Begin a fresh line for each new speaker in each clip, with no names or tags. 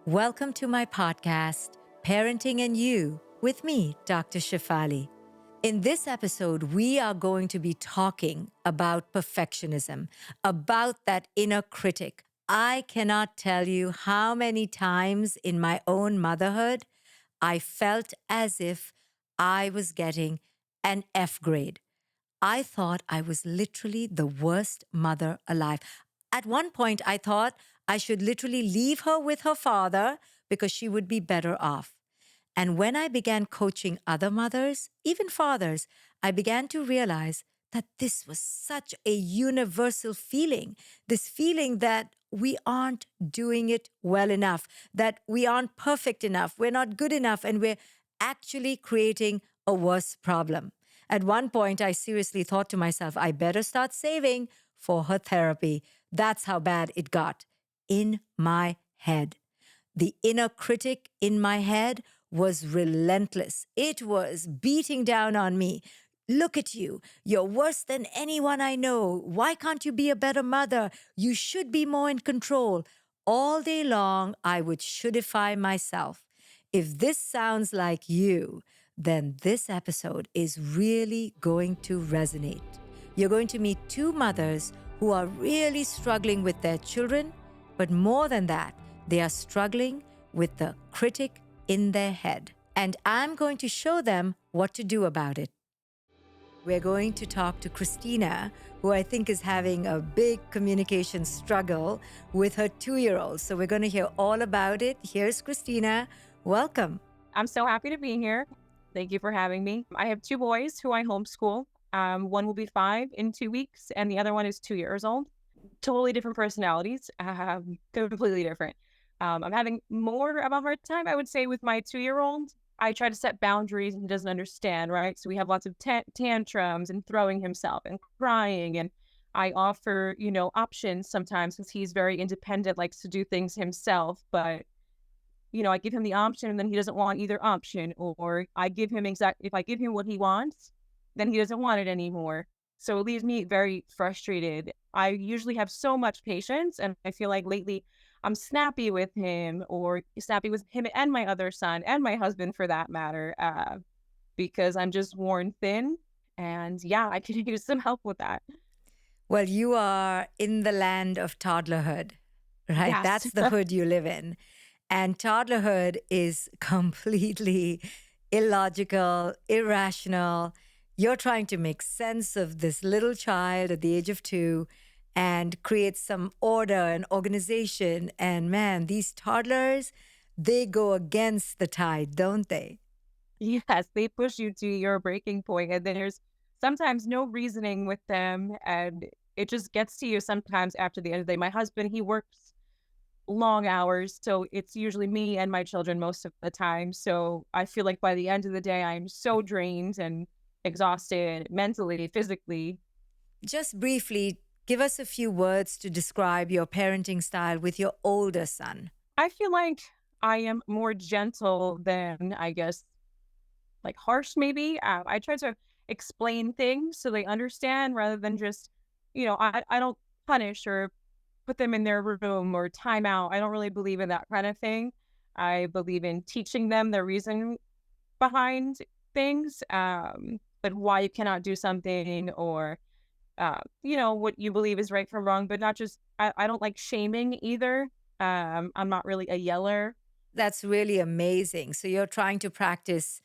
Welcome to my podcast, Parenting and You, with me, Dr. Shefali. In this episode, we are going to be talking about perfectionism, about that inner critic. I cannot tell you how many times in my own motherhood I felt as if I was getting an F grade. I thought I was literally the worst mother alive. At one point, I thought I should literally leave her with her father because she would be better off. And when I began coaching other mothers, even fathers, I began to realize that this was such a universal feeling, this feeling that we aren't doing it well enough, that we aren't perfect enough, we're not good enough, and we're actually creating a worse problem. At one point, I seriously thought to myself, I better start saving for her therapy. That's how bad it got in my head. The inner critic in my head was relentless. It was beating down on me. Look at you. You're worse than anyone I know. Why can't you be a better mother? You should be more in control. All day long, I would shouldify myself. If this sounds like you, then this episode is really going to resonate. You're going to meet two mothers who are really struggling with their children, but more than that, they are struggling with the critic in their head. And I'm going to show them what to do about it. We're going to talk to Christina, who I think is having a big communication struggle with her 2-year-old. So we're going to hear all about it. Here's Christina. Welcome.
I'm so happy to be here. Thank you for having me. I have 2 boys who I homeschool. One will be 5 in 2 weeks, and the other one is 2 years old. Totally different personalities, completely different. I'm having more of a hard time, I would say, with my 2-year-old. I try to set boundaries and he doesn't understand, right? So we have lots of tantrums and throwing himself and crying. And I offer, options sometimes because he's very independent, likes to do things himself. But, I give him the option and then he doesn't want either option. Or I give him if I give him what he wants, then he doesn't want it anymore. So it leaves me very frustrated. I usually have so much patience, and I feel like lately I'm snappy with him, or snappy with him and my other son and my husband for that matter, because I'm just worn thin. And yeah, I could use some help with that.
Well, you are in the land of toddlerhood, right?
Yes.
That's the hood you live in. And toddlerhood is completely illogical, irrational. You're trying to make sense of this little child at the age of 2 and create some order and organization. And man, these toddlers, they go against the tide, don't they?
Yes, they push you to your breaking point, and then there's sometimes no reasoning with them, and it just gets to you sometimes after the end of the day. My husband, he works long hours, so it's usually me and my children most of the time. So I feel like by the end of the day, I'm so drained and exhausted mentally, physically.
Just briefly, give us a few words to describe your parenting style with your older son.
I feel like I am more gentle than, I guess, like harsh maybe. I try to explain things so they understand rather than just, I don't punish or put them in their room or time out. I don't really believe in that kind of thing. I believe in teaching them the reason behind things, but why you cannot do something, or what you believe is right from wrong, but not just, I don't like shaming either. I'm not really a yeller.
That's really amazing. So you're trying to practice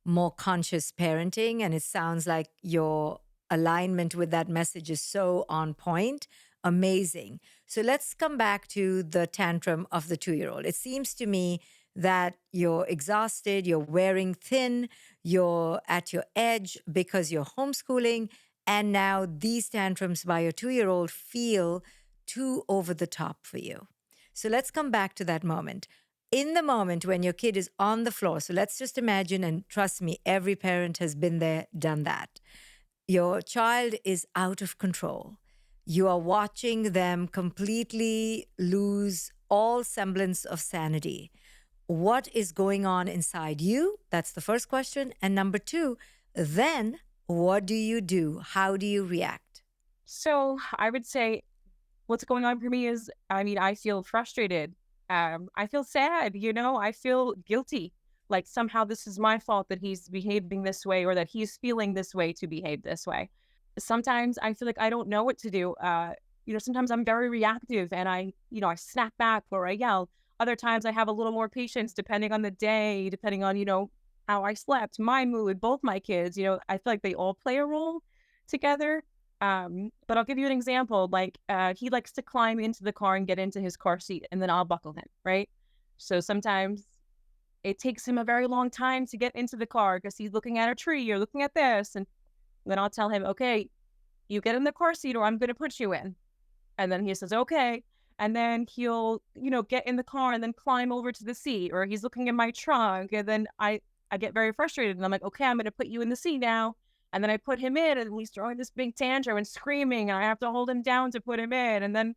more conscious parenting, and it sounds like your alignment with that message is so on point. Amazing. So let's come back to the tantrum of the 2-year-old. It seems to me that you're exhausted, you're wearing thin, you're at your edge because you're homeschooling, and now these tantrums by your 2-year-old feel too over the top for you. So let's come back to that moment. In the moment when your kid is on the floor, so let's just imagine, and trust me, every parent has been there, done that. Your child is out of control. You are watching them completely lose all semblance of sanity. What is going on inside you? That's the first question. And number 2, then what do you do? How do you react?
So I would say what's going on for me is, I feel frustrated. I feel sad, I feel guilty. Like somehow this is my fault that he's behaving this way or that he's feeling this way to behave this way. Sometimes I feel like I don't know what to do. Sometimes I'm very reactive and I snap back or I yell. Other times I have a little more patience depending on the day, depending on, how I slept, my mood, both my kids, I feel like they all play a role together. But I'll give you an example. Like, he likes to climb into the car and get into his car seat, and then I'll buckle him, right? So sometimes it takes him a very long time to get into the car because he's looking at a tree or looking at this. And then I'll tell him, okay, you get in the car seat or I'm going to put you in. And then he says, okay. And then he'll, get in the car and then climb over to the seat, or he's looking in my trunk. And then I get very frustrated and I'm like, okay, I'm going to put you in the seat now. And then I put him in and he's throwing this big tantrum and screaming. And I have to hold him down to put him in. And then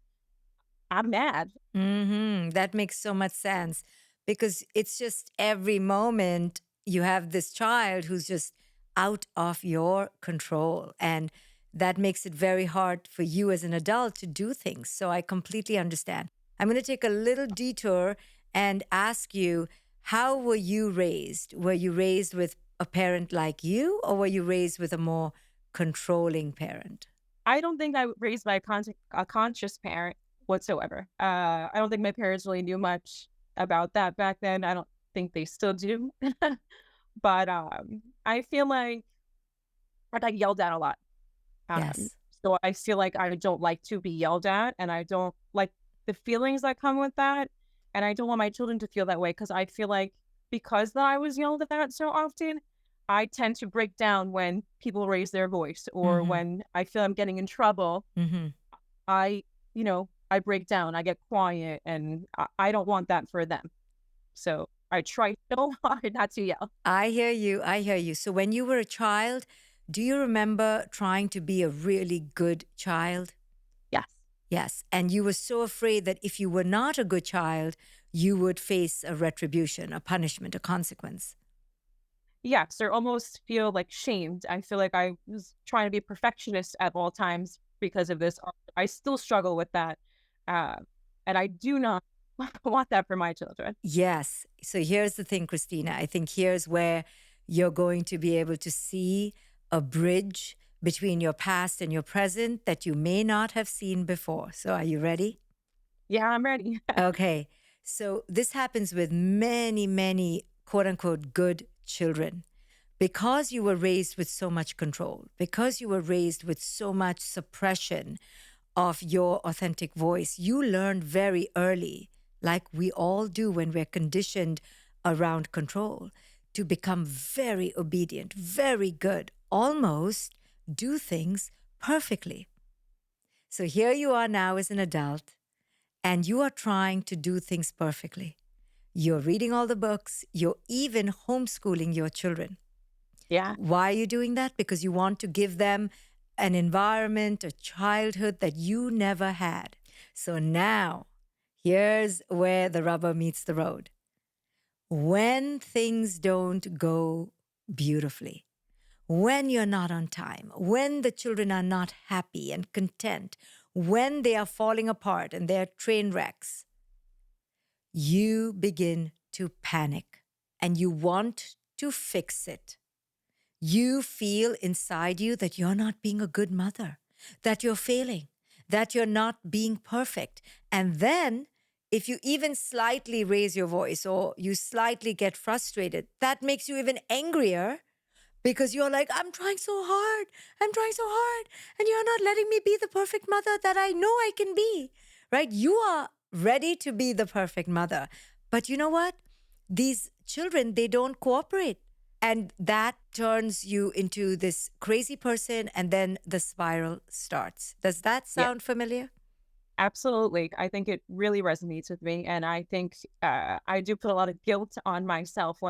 I'm mad.
That makes so much sense because it's just every moment you have this child who's just out of your control. And that makes it very hard for you as an adult to do things. So I completely understand. I'm going to take a little detour and ask you, how were you raised? Were you raised with a parent like you, or were you raised with a more controlling parent?
I don't think I was raised by a conscious parent whatsoever. I don't think my parents really knew much about that back then. I don't think they still do. But I feel like I got yelled at a lot. Um,
Yes.
so I feel like I don't like to be yelled at, and I don't like the feelings that come with that. And I don't want my children to feel that way because I feel like because that I was yelled at so often, I tend to break down when people raise their voice or
Mm-hmm.
when I feel I'm getting in trouble.
Mm-hmm.
I break down, I get quiet, and I don't want that for them. So I try so hard not to yell.
I hear you. I hear you. So when you were a child, do you remember trying to be a really good child?
Yes.
Yes. And you were so afraid that if you were not a good child, you would face a retribution, a punishment, a consequence.
Yes, or almost feel like shamed. I feel like I was trying to be a perfectionist at all times because of this. I still struggle with that. Uh, and I do not want that for my children.
Yes. So here's the thing, Christina. I think here's where you're going to be able to see a bridge between your past and your present that you may not have seen before. So are you ready?
Yeah, I'm ready.
Okay. So this happens with many, many quote unquote good children. Because you were raised with so much control, because you were raised with so much suppression of your authentic voice, you learned very early, like we all do when we're conditioned around control, to become very obedient, very good, almost do things perfectly. So here you are now as an adult, and you are trying to do things perfectly. You're reading all the books, you're even homeschooling your children.
Yeah.
Why are you doing that? Because you want to give them an environment, a childhood that you never had. So now, here's where the rubber meets the road. When things don't go beautifully, when you're not on time, when the children are not happy and content, when they are falling apart and they're train wrecks, you begin to panic and you want to fix it. You feel inside you that you're not being a good mother, that you're failing, that you're not being perfect. And then, if you even slightly raise your voice or you slightly get frustrated, that makes you even angrier because you're like, I'm trying so hard. I'm trying so hard. And you're not letting me be the perfect mother that I know I can be, right? You are ready to be the perfect mother. But you know what? These children, they don't cooperate. And that turns you into this crazy person, and then the spiral starts. Does that
Yeah,
sound familiar?
absolutely. I think it really resonates with me. And I think I do put a lot of guilt on myself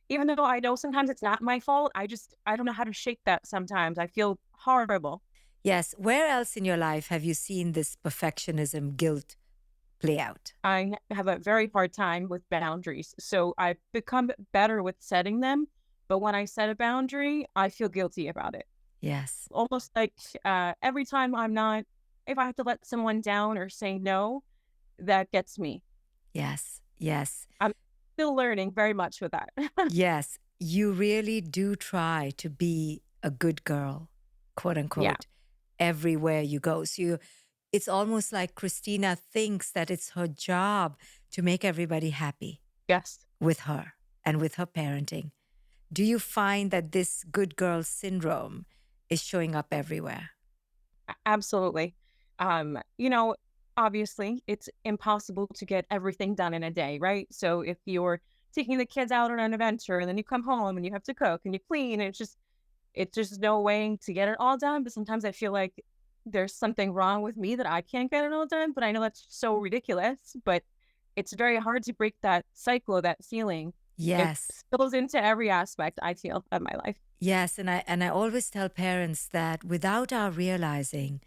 even though I know sometimes it's not my fault, I don't know how to shake that sometimes. I feel horrible.
Yes. Where else in your life have you seen this perfectionism guilt play out?
I have a very hard time with boundaries. So I've become better with setting them. But when I set a boundary, I feel guilty about it.
Yes.
Almost like every time if I have to let someone down or say no, that gets me.
Yes. Yes.
I'm still learning very much with that.
Yes. You really do try to be a good girl, quote
Yeah.
unquote, everywhere you go. It's almost like Christina thinks that it's her job to make everybody happy
Yes.
with her and with her parenting. Do you find that this good girl syndrome is showing up everywhere?
Absolutely. You know, obviously, it's impossible to get everything done in a day, right? So if you're taking the kids out on an adventure and then you come home and you have to cook and you clean, it's just no way to get it all done. But sometimes I feel like there's something wrong with me that I can't get it all done. But I know that's so ridiculous. But it's very hard to break that cycle, that feeling. It
Yes.
spills into every aspect I feel of my life.
Yes, and I always tell parents that without our realizing,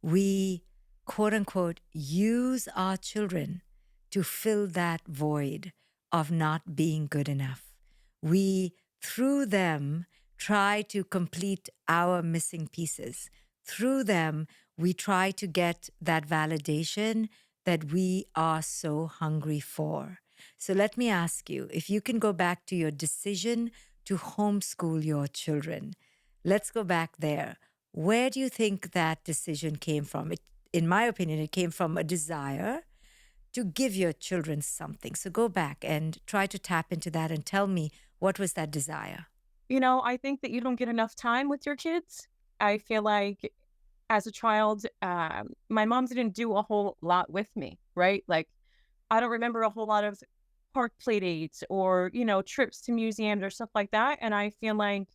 we quote unquote use our children to fill that void of not being good enough. We, through them, try to complete our missing pieces. Through them, we try to get that validation that we are so hungry for. So let me ask you, if you can go back to your decision to homeschool your children, let's go back there. Where do you think that decision came from? In my opinion, it came from a desire to give your children something. So go back and try to tap into that and tell me, what was that desire?
I think that you don't get enough time with your kids. I feel like as a child, my mom didn't do a whole lot with me, right? Like, I don't remember a whole lot of park play dates or, trips to museums or stuff like that. And I feel like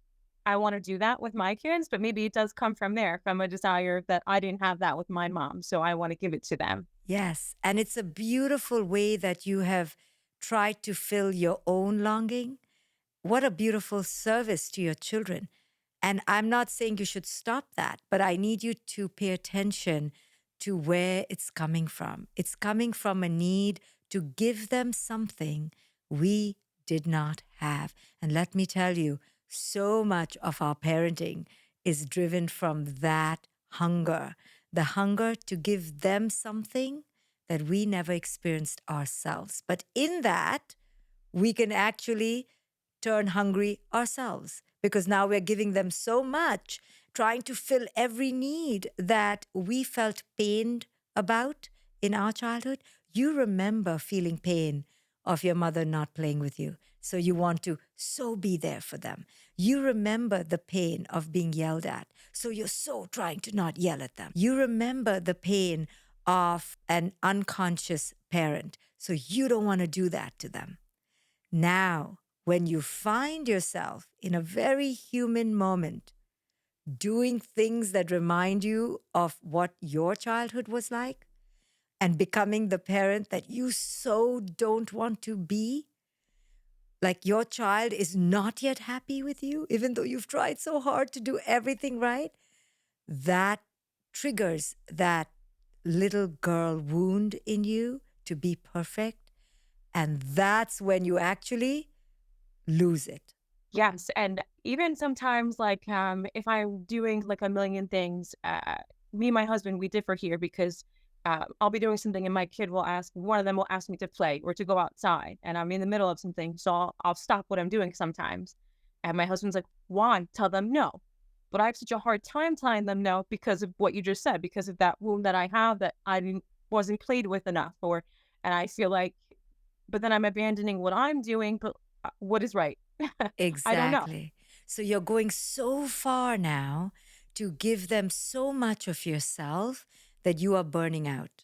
I want to do that with my kids, but maybe it does come from there, from a desire that I didn't have that with my mom. So I want to give it to them.
Yes. And it's a beautiful way that you have tried to fill your own longing. What a beautiful service to your children. And I'm not saying you should stop that, but I need you to pay attention to where it's coming from. It's coming from a need to give them something we did not have. And let me tell you, so much of our parenting is driven from that hunger, the hunger to give them something that we never experienced ourselves. But in that, we can actually turn hungry ourselves because now we're giving them so much, trying to fill every need that we felt pained about in our childhood. You remember feeling pain of your mother not playing with you. So you want to so be there for them. You remember the pain of being yelled at. So you're so trying to not yell at them. You remember the pain of an unconscious parent. So you don't want to do that to them. Now, when you find yourself in a very human moment doing things that remind you of what your childhood was like and becoming the parent that you so don't want to be, like your child is not yet happy with you, even though you've tried so hard to do everything right, that triggers that little girl wound in you to be perfect. And that's when you actually lose it.
Yes, and even sometimes, like, if I'm doing like a million things, me and my husband, we differ here because I'll be doing something and my kid will ask, one of them will ask me to play or to go outside, and I'm in the middle of something, so I'll stop what I'm doing sometimes. And my husband's like, "Why? Tell them no." But I have such a hard time telling them no because of what you just said, because of that wound that I have that I didn't wasn't played with enough, and I feel like, but then I'm abandoning what I'm doing, but what is right? I don't know.
Exactly. So you're going so far now to give them so much of yourself that you are burning out,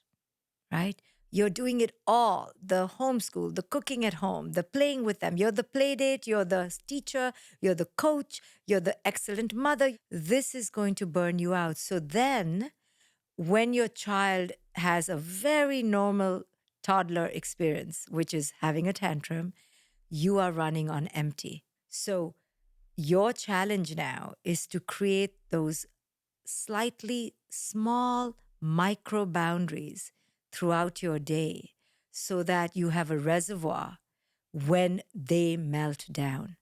right? You're doing it all, the homeschool, the cooking at home, the playing with them. You're the play date, you're the teacher, you're the coach, you're the excellent mother. This is going to burn you out. So then, when your child has a very normal toddler experience, which is having a tantrum, you are running on empty. So your challenge now is to create those slightly small micro boundaries throughout your day so that you have a reservoir when they melt down.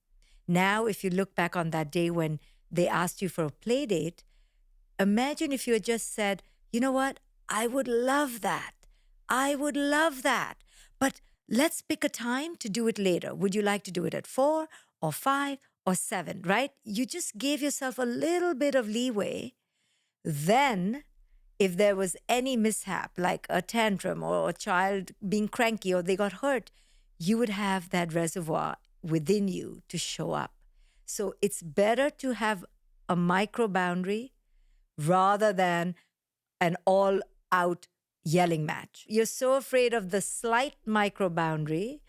Now, if you look back on that day when they asked you for a play date, imagine if you had just said, you know what? I would love that. I would love that. But Let's pick a time to do it later. Would you like to do it at 4 or 5 or 7, right? You just gave yourself a little bit of leeway. Then, if there was any mishap, like a tantrum or a child being cranky or they got hurt, you would have that reservoir within you to show up. So it's better to have a micro boundary rather than an all out yelling match. You're so afraid of the slight micro boundary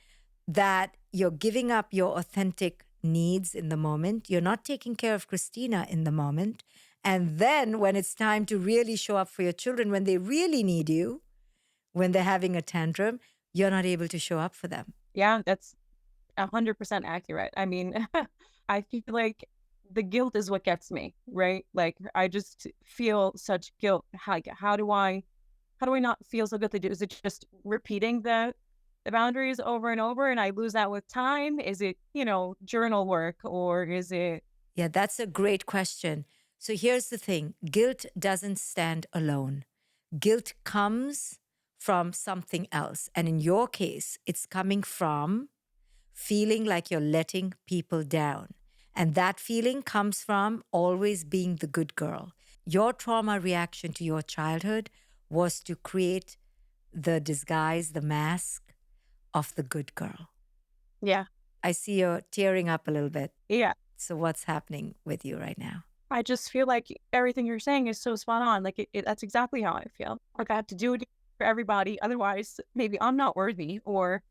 that you're giving up your authentic needs in the moment. You're not taking care of Christina in the moment. And then when it's time to really show up for your children, when they really need you, when they're having a tantrum, you're not able to show up for them.
Yeah, that's 100% accurate. I mean, I feel like the guilt is what gets me, right? Like I just feel such guilt. How do I not feel so guilty? Is it just repeating the boundaries over and over and I lose that with time? Is it, journal work or is it
Yeah, that's a great question. So here's the thing, guilt doesn't stand alone. Guilt comes from something else. And in your case, it's coming from feeling like you're letting people down. And that feeling comes from always being the good girl. Your trauma reaction to your childhood was to create the disguise, the mask of the good girl.
yeah.
I see you're tearing up a little bit.
Yeah.
So, what's happening with you right now?
I just feel like everything you're saying is so spot on. Like that's exactly how I feel. Like I have to do it for everybody. Otherwise, maybe I'm not worthy or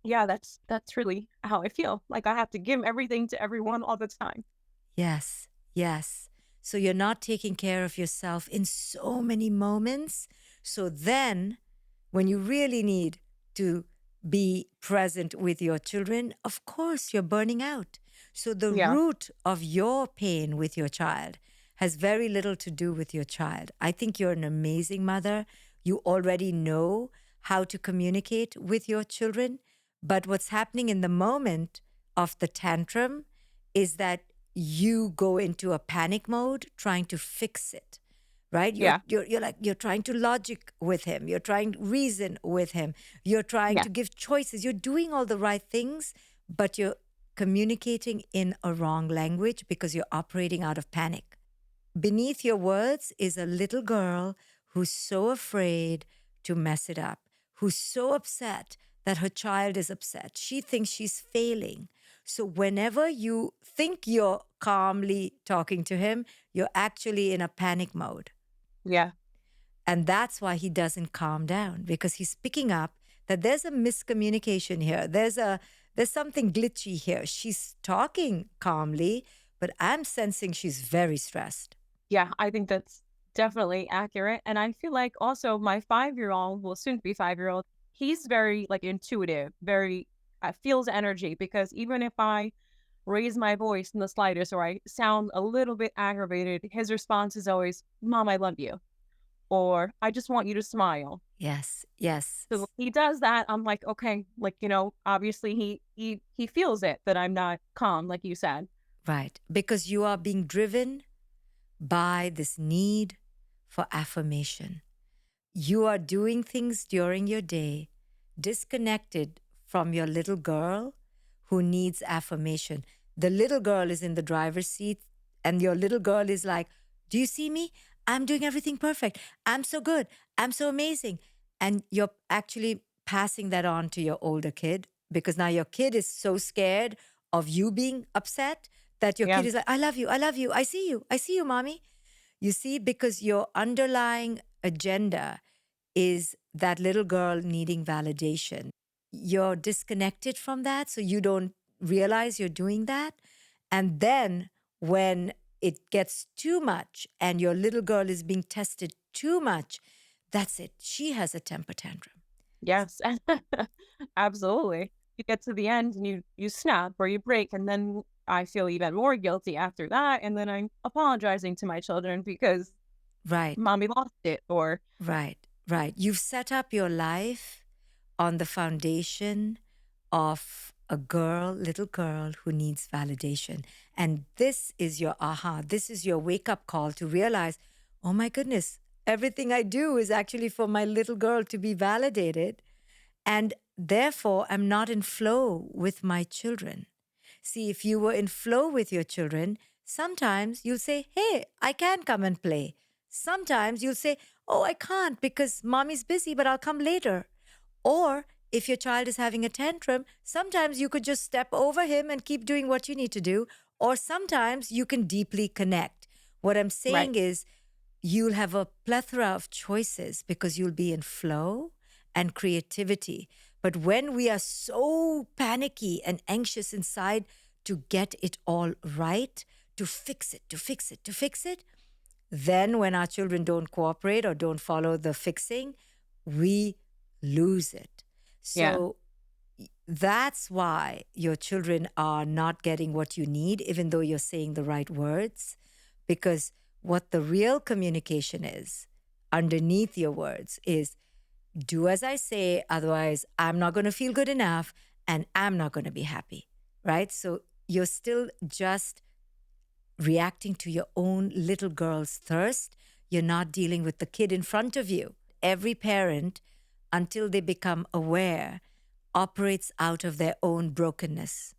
yeah, that's really how I feel. Like I have to give everything to everyone all the time.
Yes, yes. So you're not taking care of yourself in so many moments. So then, when you really need to be present with your children, of course, you're burning out. So the
Yeah.
root of your pain with your child has very little to do with your child. I think you're an amazing mother. You already know how to communicate with your children. But what's happening in the moment of the tantrum is that you go into a panic mode trying to fix it, right?
Yeah.
You're like you're trying to logic with him, you're trying to reason with him, you're trying
Yeah.
to give choices, you're doing all the right things, but you're communicating in a wrong language because you're operating out of panic. Beneath your words is a little girl who's so afraid to mess it up, who's so upset that her child is upset. She thinks she's failing. So, whenever you think you're calmly talking to him, you're actually in a panic mode.
Yeah.
And that's why he doesn't calm down because he's picking up that there's a miscommunication here. There's something glitchy here. She's talking calmly, but I'm sensing she's very stressed.
Yeah. I think that's definitely accurate. And I feel like also my 5-year-old, will soon to be 5-year-old, he's very like intuitive, very feels energy because even if I raise my voice in the slightest or I sound a little bit aggravated, his response is always, Mom, I love you. Or I just want you to smile.
Yes, yes,
So when he does that, I'm like, okay, like, obviously he feels it that I'm not calm, like you said.
right. Because you are being driven by this need for affirmation. You are doing things during your day disconnected from your little girl who needs affirmation. The little girl is in the driver's seat, and your little girl is like, do you see me? I'm doing everything perfect. I'm so good. I'm so amazing. And you're actually passing that on to your older kid because now your kid is so scared of you being upset that your
Yeah.
kid is like, I love you. I love you. I see you. I see you, mommy. You see, because your underlying agenda is that little girl needing validation. You're disconnected from that, so you don't realize you're doing that. And then when it gets too much and your little girl is being tested too much, that's it. She has a temper tantrum.
Yes. Absolutely. You get to the end and you snap or you break and then I feel even more guilty after that and then I'm apologizing to my children because
Right,
mommy lost it or
right, right. You've set up your life on the foundation of a girl, little girl who needs validation. And this is your aha. This is your wake up call to realize, oh my goodness, everything I do is actually for my little girl to be validated. And therefore, I'm not in flow with my children. See, if you were in flow with your children, sometimes you'll say, hey, I can come and play. Sometimes you'll say, oh, I can't because mommy's busy, but I'll come later. Or if your child is having a tantrum, sometimes you could just step over him and keep doing what you need to do. Or sometimes you can deeply connect. What I'm
Right.
saying is, you'll have a plethora of choices because you'll be in flow and creativity. But when we are so panicky and anxious inside to get it all right, to fix it, to fix it, to fix it, then when our children don't cooperate or don't follow the fixing, we lose it.
Yeah.
So that's why your children are not getting what you need, even though you're saying the right words, because what the real communication is underneath your words is do as I say, otherwise, I'm not going to feel good enough and I'm not going to be happy, right? So you're still just reacting to your own little girl's thirst. You're not dealing with the kid in front of you. Every parent, until they become aware, operates out of their own brokenness.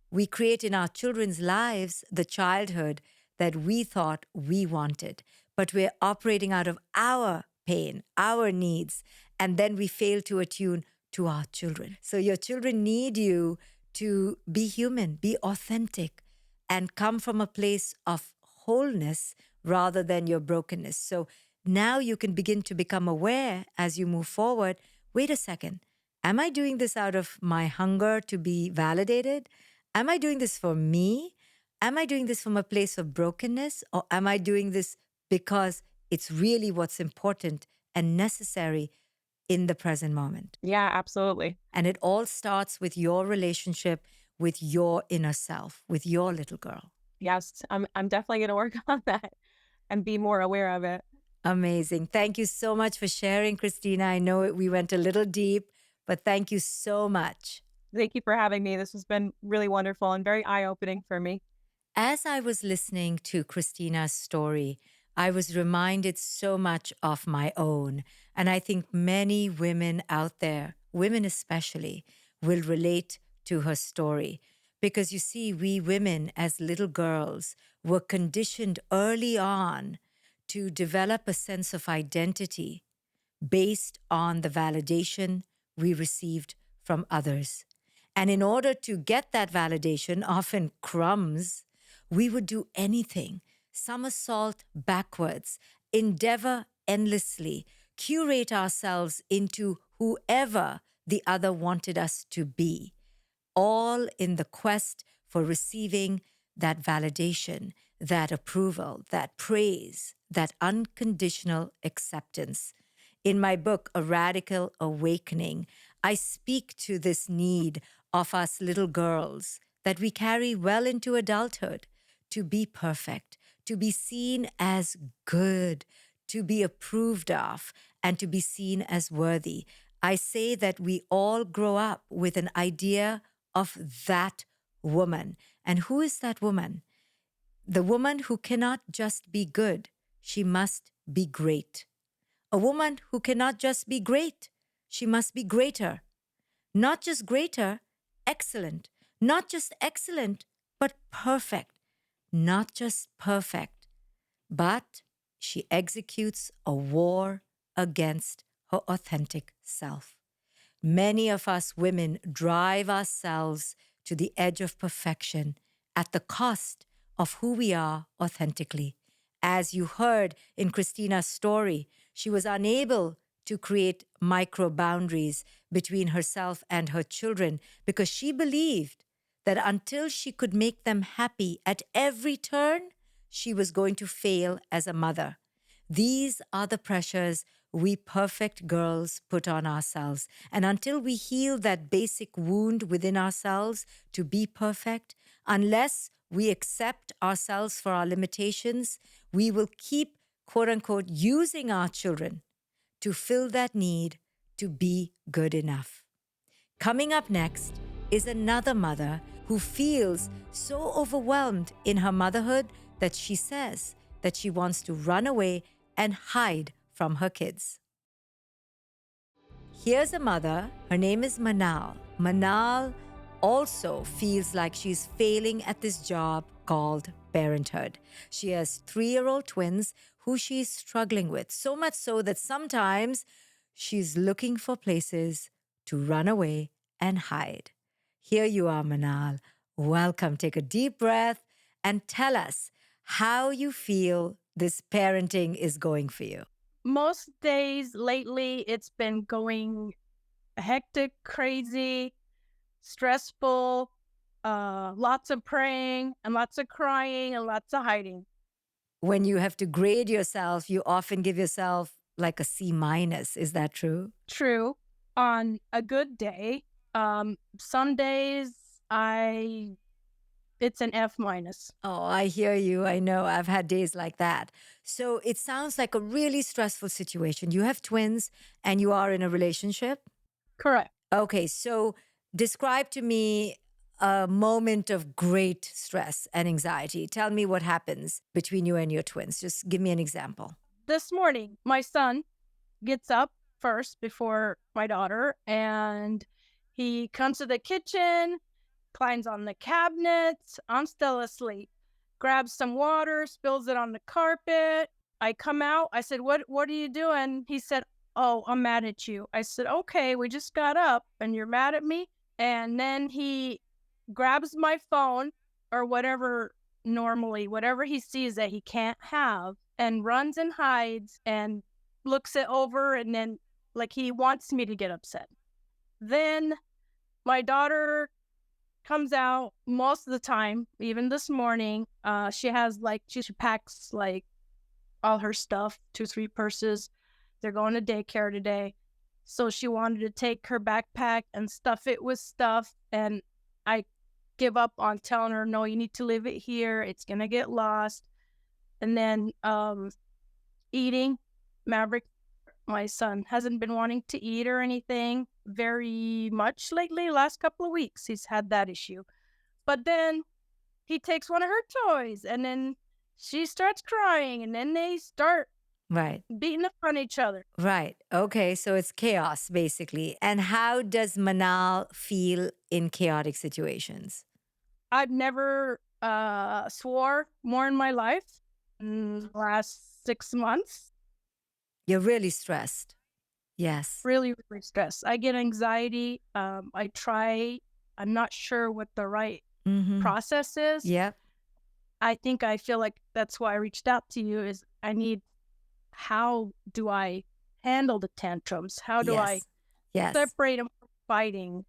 We create in our children's lives the childhood that we thought we wanted, but we're operating out of our pain, our needs, and then we fail to attune to our children. So your children need you to be human, be authentic, and come from a place of wholeness rather than your brokenness. So now you can begin to become aware as you move forward. Wait a second. Am I doing this out of my hunger to be validated? Am I doing this for me? Am I doing this from a place of brokenness? Or am I doing this because it's really what's important and necessary in the present moment?
Yeah, absolutely.
And it all starts with your relationship with your inner self, with your little girl.
Yes, I'm definitely going to work on that and be more aware of it.
Amazing. Thank you so much for sharing, Christina. I know we went a little deep, but thank you so much.
Thank you for having me. This has been really wonderful and very eye-opening for me.
As I was listening to Christina's story, I was reminded so much of my own. And I think many women out there, women especially, will relate to her story. Because you see, we women as little girls were conditioned early on to develop a sense of identity based on the validation we received from others. And in order to get that validation, often crumbs, we would do anything, somersault backwards, endeavor endlessly, curate ourselves into whoever the other wanted us to be, all in the quest for receiving that validation, that approval, that praise, that unconditional acceptance. In my book, A Radical Awakening, I speak to this need of us little girls that we carry well into adulthood to be perfect, to be seen as good, to be approved of, and to be seen as worthy. I say that we all grow up with an idea of that woman. And who is that woman? The woman who cannot just be good, she must be great. A woman who cannot just be great, she must be greater. Not just greater, excellent. Not just excellent, but perfect. Not just perfect, but she executes a war against her authentic self. Many of us women drive ourselves to the edge of perfection at the cost of who we are authentically. As you heard in Christina's story, she was unable to create micro boundaries between herself and her children because she believed that until she could make them happy at every turn, she was going to fail as a mother. These are the pressures we perfect girls put on ourselves. And until we heal that basic wound within ourselves to be perfect, unless we accept ourselves for our limitations, we will keep, quote unquote, using our children to fill that need to be good enough. Coming up next is another mother who feels so overwhelmed in her motherhood that she says that she wants to run away and hide from her kids. Here's a mother. Her name is Manal. Manal also feels like she's failing at this job called parenthood. She has 3-year-old twins who she's struggling with, so much so that sometimes she's looking for places to run away and hide. Here you are, Manal. Welcome. Take a deep breath and tell us how you feel this parenting is going for you.
Most days lately, it's been going hectic, crazy, stressful, lots of praying and lots of crying and lots of hiding.
When you have to grade yourself, you often give yourself like a C minus. Is that true?
True. On a good day, some days it's an F minus.
Oh, I hear you. I know. I've had days like that. So it sounds like a really stressful situation. You have twins and you are in a relationship?
Correct.
Okay, so describe to me a moment of great stress and anxiety. Tell me what happens between you and your twins. Just give me an example.
This morning, my son gets up first before my daughter, and he comes to the kitchen, climbs on the cabinets. I'm still asleep. Grabs some water, spills it on the carpet. I come out. I said, What are you doing? He said, Oh, I'm mad at you. I said, Okay, we just got up and you're mad at me. And then he grabs my phone or whatever he sees that he can't have, and runs and hides and looks it over, and then like he wants me to get upset. Then my daughter comes out most of the time, even this morning. She has she packs like all her stuff, 2, 3 purses. They're going to daycare today. So she wanted to take her backpack and stuff it with stuff. And I give up on telling her, no, you need to leave it here. It's going to get lost. And then eating. Maverick, my son, hasn't been wanting to eat or anything very much lately. Last couple of weeks, he's had that issue. But then he takes one of her toys, and then she starts crying, and then they start
Right.
beating up on each other.
Right. Okay. So it's chaos, basically. And how does Manal feel in chaotic situations?
I've never swore more in my life in the last 6 months.
You're really stressed. Yes.
Really, really stressed. I get anxiety. I'm not sure what the right process is.
Yep.
I feel like that's why I reached out to you, is how do I handle the tantrums? How do I
Yes.
separate them from fighting?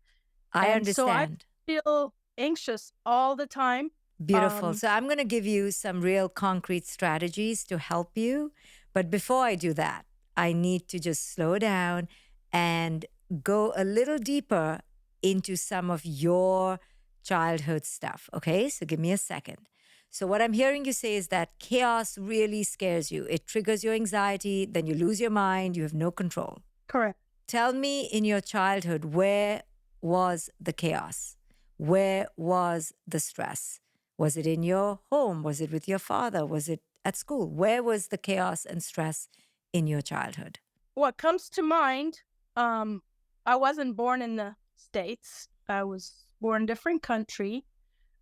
I
And so I
understand.
feel anxious all the time.
Beautiful. So I'm going to give you some real concrete strategies to help you. But before I do that, I need to just slow down and go a little deeper into some of your childhood stuff. Okay. So give me a second. So what I'm hearing you say is that chaos really scares you. It triggers your anxiety, then you lose your mind, you have no control.
Correct.
Tell me, in your childhood, where was the chaos? Where was the stress? Was it in your home? Was it with your father? Was it at school? Where was the chaos and stress in your childhood?
What comes to mind, I wasn't born in the States. I was born in a different country.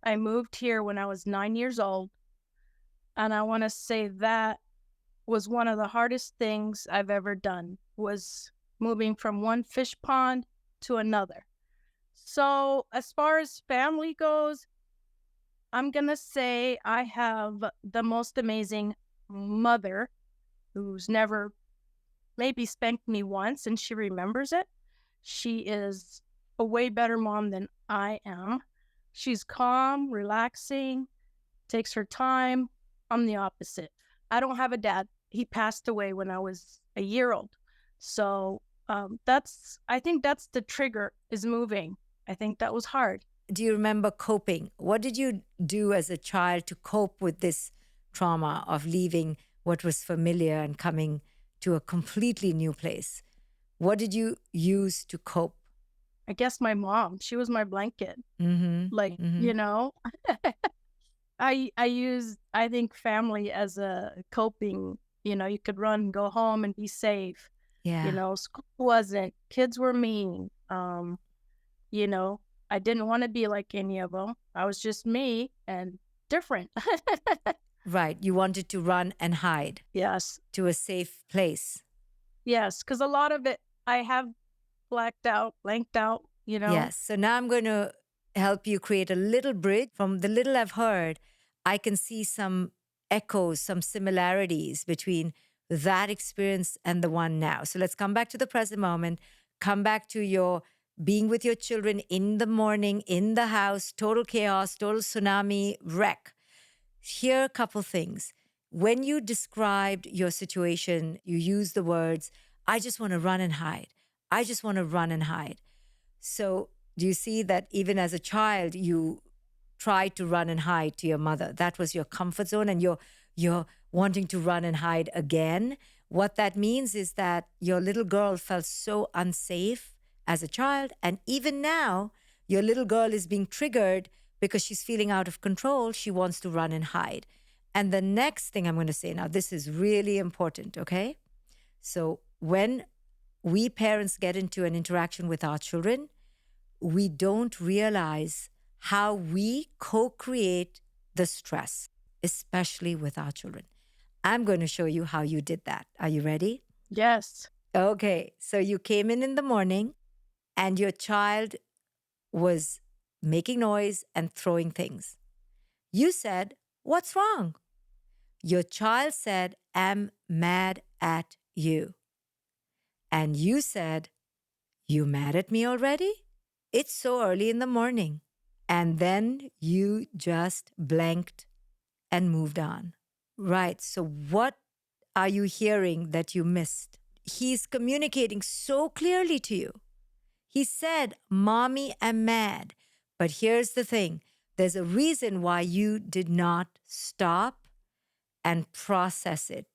I moved here when I was 9 years old. And I want to say that was one of the hardest things I've ever done, was moving from one fish pond to another. So as far as family goes, I'm going to say I have the most amazing mother who's never maybe spanked me once, and she remembers it. She is a way better mom than I am. She's calm, relaxing, takes her time. I'm the opposite. I don't have a dad. He passed away when I was a year old. So I think that's the trigger, is moving. I think that was hard.
Do you remember coping? What did you do as a child to cope with this trauma of leaving what was familiar and coming to a completely new place? What did you use to cope?
I guess my mom, she was my blanket. I use, I think, family as a coping. You could run, go home and be safe.
Yeah.
School wasn't, kids were mean. You know, I didn't want to be like any of them. I was just me and different.
Right. You wanted to run and hide
Yes.
to a safe place.
Yes. Because a lot of it I have blanked out.
Yes. So now I'm going to help you create a little bridge. From the little I've heard, I can see some echoes, some similarities between that experience and the one now. So let's come back to the present moment, come back to your being with your children in the morning, in the house, total chaos, total tsunami wreck. Here are a couple things. When you described your situation, you used the words, I just want to run and hide. I just want to run and hide. So, do you see that even as a child, you tried to run and hide to your mother? That was your comfort zone, and you're wanting to run and hide again. What that means is that your little girl felt so unsafe as a child, and even now, your little girl is being triggered because she's feeling out of control. She wants to run and hide. And the next thing I'm going to say now, this is really important, okay? So, when we parents get into an interaction with our children, we don't realize how we co create the stress, especially with our children. I'm going to show you how you did that. Are you ready?
Yes.
Okay. So you came in the morning and your child was making noise and throwing things. You said, "What's wrong?" Your child said, "I'm mad at you." And you said, "You mad at me already? It's so early in the morning." And then you just blanked and moved on. Right. So, what are you hearing that you missed? He's communicating so clearly to you. He said, "Mommy, I'm mad." But here's the thing, there's a reason why you did not stop and process it.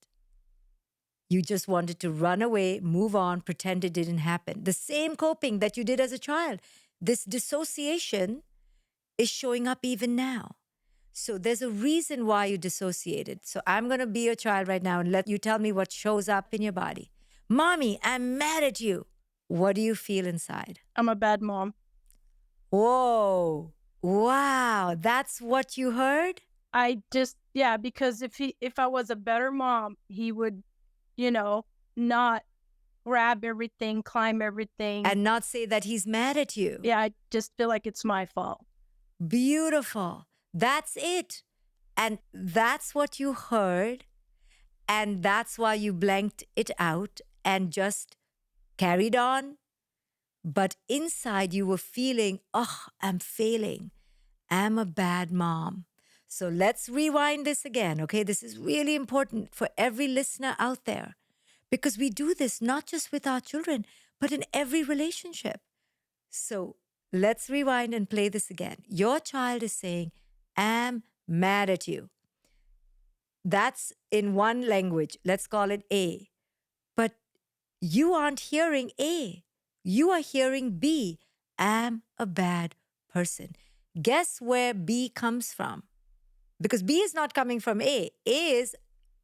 You just wanted to run away, move on, pretend it didn't happen. The same coping that you did as a child. This dissociation is showing up even now. So there's a reason why you dissociated. So I'm going to be your child right now and let you tell me what shows up in your body. "Mommy, I'm mad at you." What do you feel inside?
I'm a bad mom.
Whoa. Wow. That's what you heard?
Because if I was a better mom, he would, not grab everything, climb everything.
And not say that he's mad at you.
Yeah, I just feel like it's my fault.
Beautiful. That's it. And that's what you heard. And that's why you blanked it out and just carried on. But inside you were feeling, "Oh, I'm failing. I'm a bad mom." So let's rewind this again, okay? This is really important for every listener out there because we do this not just with our children, but in every relationship. So let's rewind and play this again. Your child is saying, "I'm mad at you." That's in one language. Let's call it A. But you aren't hearing A. You are hearing B. "I'm a bad person." Guess where B comes from? Because B is not coming from A. A is,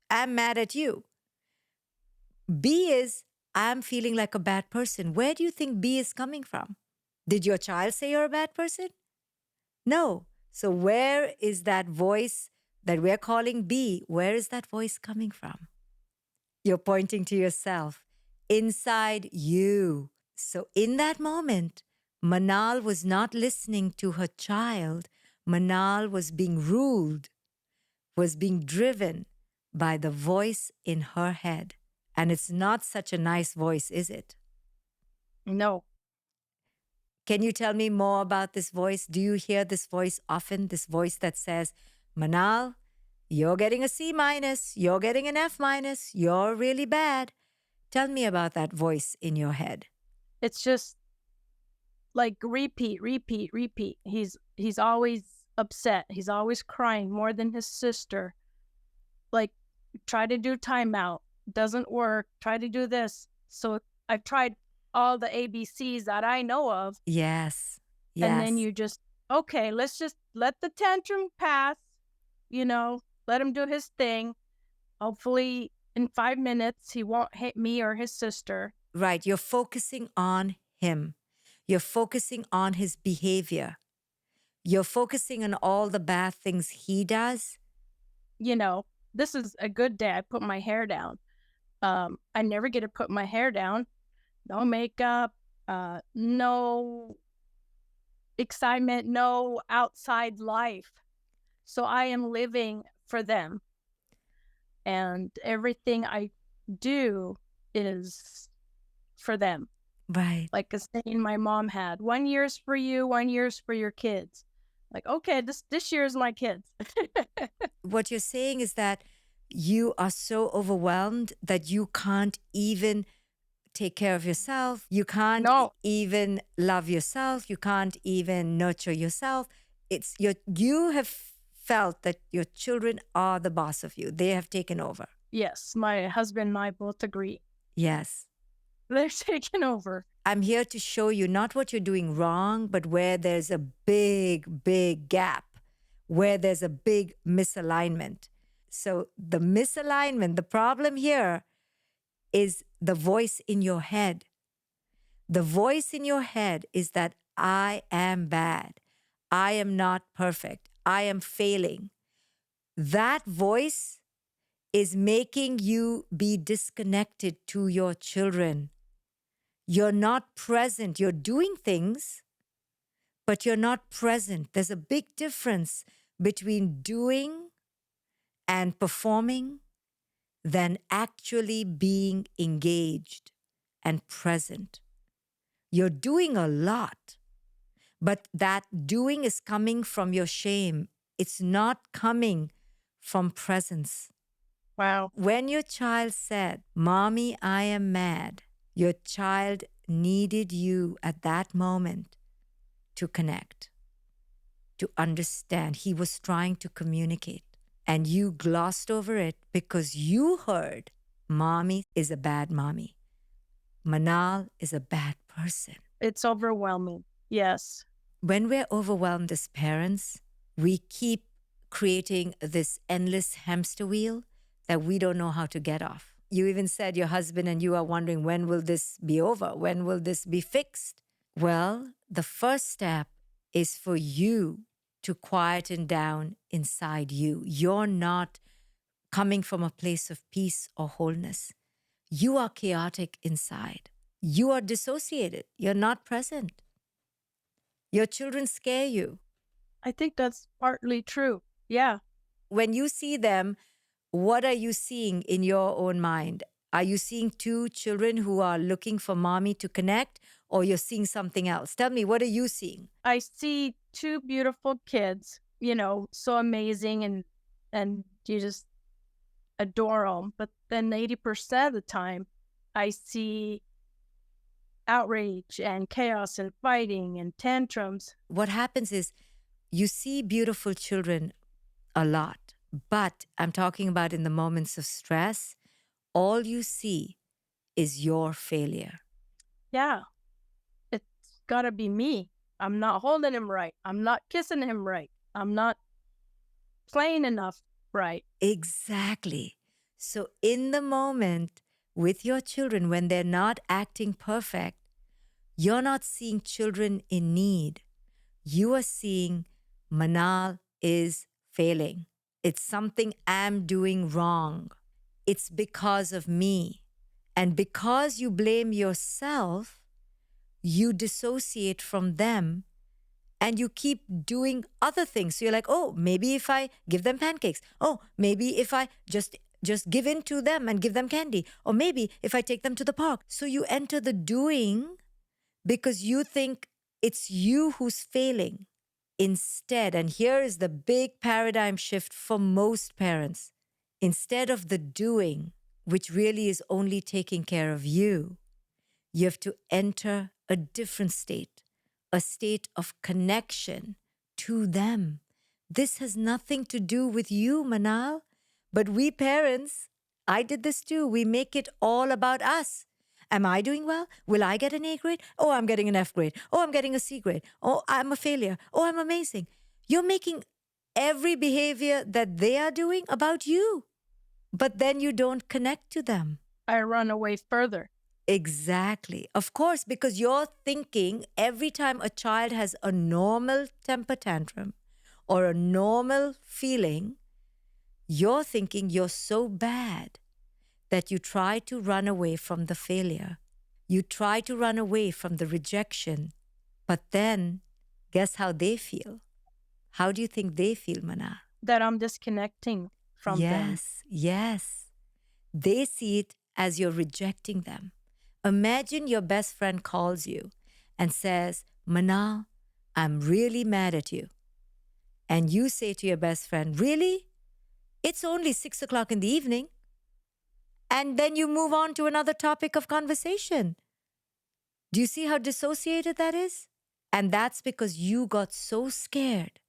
"I'm mad at you." B is, "I'm feeling like a bad person." Where do you think B is coming from? Did your child say you're a bad person? No. So where is that voice that we're calling B? Where is that voice coming from? You're pointing to yourself, inside you. So in that moment, Manal was not listening to her child. Manal was being ruled, was being driven by the voice in her head. And it's not such a nice voice, is it?
No.
Can you tell me more about this voice? Do you hear this voice often? This voice that says, "Manal, you're getting a C minus, you're getting an F minus, you're really bad." Tell me about that voice in your head.
It's just like repeat, repeat, repeat. He's always upset. He's always crying more than his sister. Like, try to do timeout. Doesn't work. Try to do this. So I've tried all the ABCs that I know of.
Yes. Yes.
And then you just, okay, let's just let the tantrum pass, let him do his thing. Hopefully in 5 minutes, he won't hit me or his sister.
Right. You're focusing on him. You're focusing on his behavior. You're focusing on all the bad things he does.
You know, this is a good day. I put my hair down. I never get to put my hair down. No makeup, no excitement, no outside life. So I am living for them. And everything I do is for them.
Right.
Like a saying my mom had, 1 year's for you, 1 year's for your kids. Like, okay, this year is my kids.
What you're saying is that you are so overwhelmed that you can't even take care of yourself. You can't
No,
even love yourself. You can't even nurture yourself. You have felt that your children are the boss of you. They have taken over.
yes, my husband and I both agree.
Yes.
They're taking over.
I'm here to show you not what you're doing wrong, but where there's a big, big gap, where there's a big misalignment. So the misalignment, the problem here is the voice in your head. The voice in your head is that I am bad. I am not perfect. I am failing. That voice is making you be disconnected to your children. You're not present. You're doing things, but you're not present. There's a big difference between doing and performing than actually being engaged and present. You're doing a lot, but that doing is coming from your shame. It's not coming from presence.
Wow.
When your child said, Mommy, I am mad, your child needed you at that moment to connect, to understand. He was trying to communicate. And you glossed over it because you heard, Mommy is a bad mommy. Manal is a bad person.
It's overwhelming. Yes.
When we're overwhelmed as parents, we keep creating this endless hamster wheel that we don't know how to get off. You even said your husband and you are wondering, when will this be over? When will this be fixed? Well, the first step is for you to quieten down inside you. You're not coming from a place of peace or wholeness. You are chaotic inside. You are dissociated. You're not present. Your children scare you.
I think that's partly true. Yeah.
When you see them, what are you seeing in your own mind? Are you seeing two children who are looking for mommy to connect, or you're seeing something else? Tell me, what are you seeing?
I see two beautiful kids, so amazing, and you just adore them. But then 80% of the time, I see outrage and chaos and fighting and tantrums.
What happens is you see beautiful children a lot, but I'm talking about in the moments of stress, all you see is your failure.
Yeah. It's got to be me. I'm not holding him right. I'm not kissing him right. I'm not playing enough right.
Exactly. So, in the moment with your children, when they're not acting perfect, you're not seeing children in need. You are seeing Manal is failing. It's something I'm doing wrong. It's because of me. And because you blame yourself, you dissociate from them and you keep doing other things. So you're like, oh, maybe if I give them pancakes. Oh, maybe if I just give in to them and give them candy. Or maybe if I take them to the park. So you enter the doing because you think it's you who's failing. Instead, and here is the big paradigm shift for most parents, instead of the doing, which really is only taking care of you, you have to enter a different state, a state of connection to them. This has nothing to do with you, Manal. But we parents, I did this too. We make it all about us. Am I doing well? Will I get an A grade? Oh, I'm getting an F grade. Oh, I'm getting a C grade. Oh, I'm a failure. Oh, I'm amazing. You're making every behavior that they are doing about you. But then you don't connect to them.
I run away further.
Exactly. Of course, because you're thinking every time a child has a normal temper tantrum or a normal feeling, you're thinking you're so bad that you try to run away from the failure. You try to run away from the rejection. But then, guess how they feel? How do you think they feel, Mana?
That I'm disconnecting from them.
Yes, yes. They see it as you're rejecting them. Imagine your best friend calls you and says, Mana, I'm really mad at you. And you say to your best friend, Really? It's only 6 o'clock in the evening. And then you move on to another topic of conversation. Do you see how dissociated that is? And that's because you got so scared.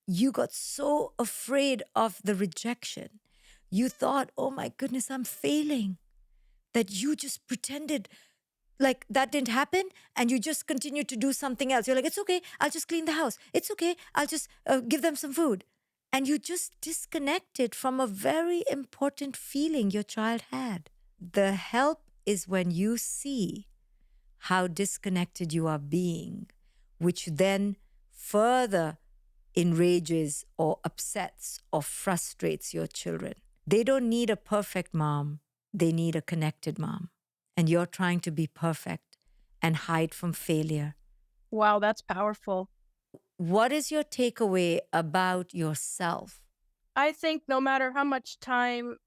You got so afraid of the rejection. You thought, oh my goodness, I'm failing. That you just pretended like that didn't happen and you just continued to do something else. You're like, it's okay, I'll just clean the house. It's okay, I'll just give them some food. And you just disconnected from a very important feeling your child had. The help is when you see how disconnected you are being, which then further enrages or upsets or frustrates your children. They don't need a perfect mom, they need a connected mom. And you're trying to be perfect and hide from failure.
Wow, that's powerful.
What is your takeaway about yourself?
I think no matter how much time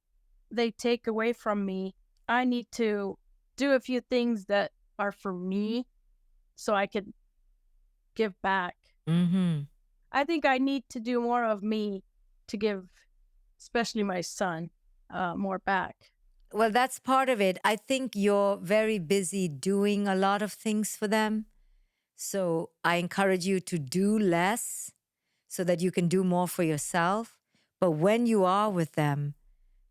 they take away from me, I need to do a few things that are for me so I can give back.
Mm-hmm.
I think I need to do more of me to give, especially my son, more back.
Well, that's part of it. I think you're very busy doing a lot of things for them. So I encourage you to do less so that you can do more for yourself. But when you are with them,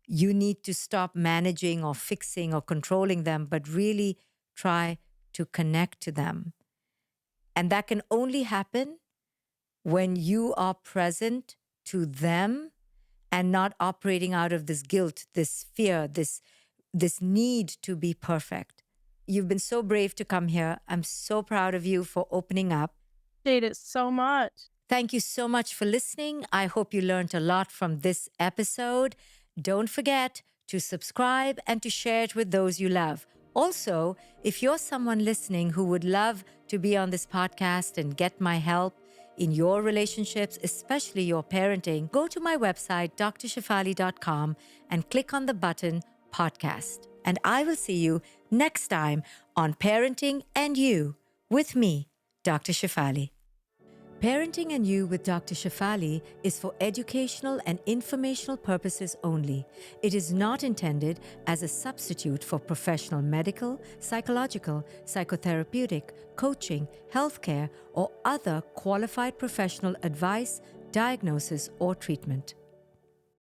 you need to stop managing or fixing or controlling them, but really try to connect to them. And that can only happen when you are present to them and not operating out of this guilt, this fear, this need to be perfect. You've been so brave to come here. I'm so proud of you for opening up.
Appreciate it so much.
Thank you so much for listening. I hope you learned a lot from this episode. Don't forget to subscribe and to share it with those you love. Also, if you're someone listening who would love to be on this podcast and get my help in your relationships, especially your parenting, go to my website, drshefali.com, and click on the button podcast. And I will see you next time on Parenting and You with me, Dr. Shefali. Parenting and You with Dr. Shefali is for educational and informational purposes only. It is not intended as a substitute for professional medical, psychological, psychotherapeutic, coaching, healthcare, or other qualified professional advice, diagnosis, or treatment.